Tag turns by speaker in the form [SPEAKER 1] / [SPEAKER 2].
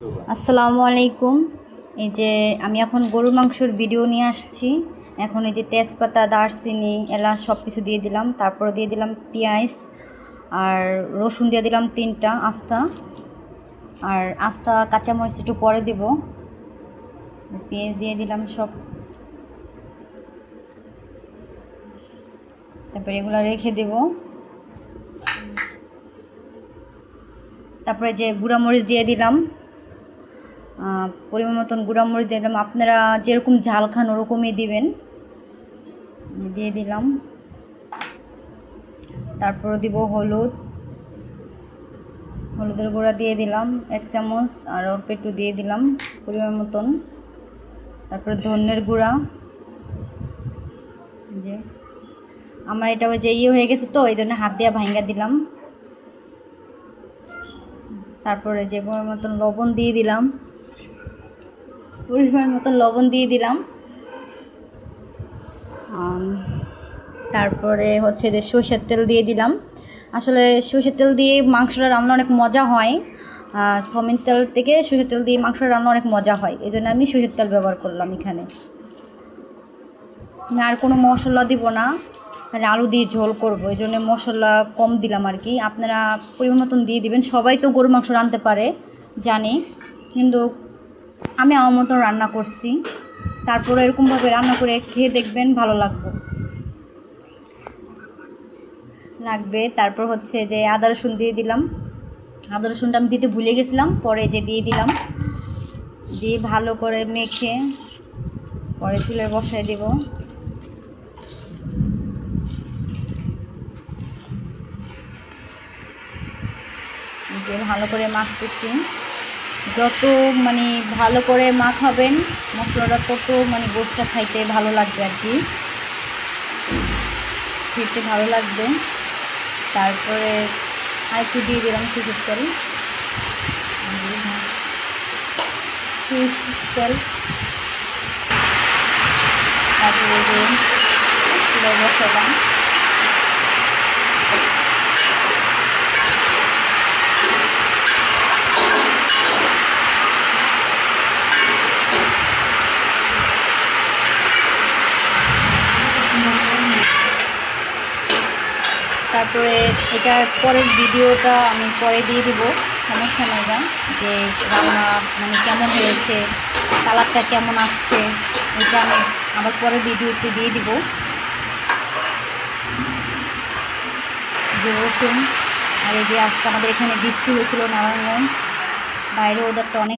[SPEAKER 1] আসসালামু আলাইকুম। এই যে আমি এখন গরুর মাংসের ভিডিও নিয়ে আসছি। এখন এই যে তেজপাতা, দারচিনি, এলাচ সব কিছু দিয়ে দিলাম। তারপর দিয়ে দিলাম পেঁয়াজ আর রসুন দিয়ে দিলাম 3টা আস্তা, আর আস্তা কাঁচামরিচ একটু পরে দেব। পেঁয়াজ দিয়ে দিলাম সব, তারপরে এগুলো রেখে দেব। তারপরে যে গুঁড়ামরিচ দিয়ে দিলাম, পরিমাণ মতন গুঁড়ামরিচ দিয়ে দিলাম। আপনারা যেরকম ঝাল খান ওরকমই দিবেন, দিয়ে দিলাম। তারপর দিব হলুদের গুঁড়া দিয়ে দিলাম 1 চামচ, আর অল্প একটু দিয়ে দিলাম পরিমাণ মতন। তারপরে ধনিয়ার গুঁড়া, যে আমার এটা ওই যে হয়ে গেছে তো এই জন্য হাত দিয়ে ভাঙা দিলাম। তারপরে যে পরিমাণ মতন লবণ দিয়ে দিলাম, তারপরে হচ্ছে যে সরষের তেল দিয়ে দিলাম। আসলে সরষের তেল দিয়ে মাংসটা রান্না অনেক মজা হয়, সয়াবিন তেল থেকে সরষের তেল দিয়ে মাংসটা রান্না অনেক মজা হয়, এই জন্য আমি সরষের তেল ব্যবহার করলাম এখানে। আর কোনো মশলা দিব না, তাহলে আলু দিয়ে ঝোল করব, এই জন্য মশলা কম দিলাম আর কি। আপনারা পরিমাণ মতন দিয়ে দিবেন। সবাই তো গরুর মাংস রাঁধতে পারে জানি, কিন্তু আমি আমার মতন রান্না করছি। তারপরে এরকমভাবে রান্না করে খেয়ে দেখবেন, ভালো লাগবে। তারপর হচ্ছে যে আদা রসুন দিয়ে দিলাম। আদা রসুনটা আমি দিতে ভুলে গেছিলাম, পরে যে দিয়ে দিলাম। দিয়ে ভালো করে মেখে পরে চুলায় বসায় দেব। যে ভালো করে মাখতেছি, যত ভালো করে মাখাবেন মশলাটা তত গোশটা খাইতে ভালো লাগবে আর কি, খেতে ভালো লাগবে। তারপরে আর একটু দিয়ে দিলাম সরষের তেল, তারপরে যে চুলায় বসালাম। তারপরে এটার পরের ভিডিওটা আমি পরে দিয়ে দিব, সমস্যা নেই না, যে রান্না কেমন হয়েছে, কালারটা কেমন আসছে, এটা আমি আবার পরের ভিডিওতে দিয়ে দিব। যে রসুন, আর এই যে আজকে আমাদের এখানে বৃষ্টি হয়েছিল নারায়ণগঞ্জ, বাইরে ওদেরটা অনেক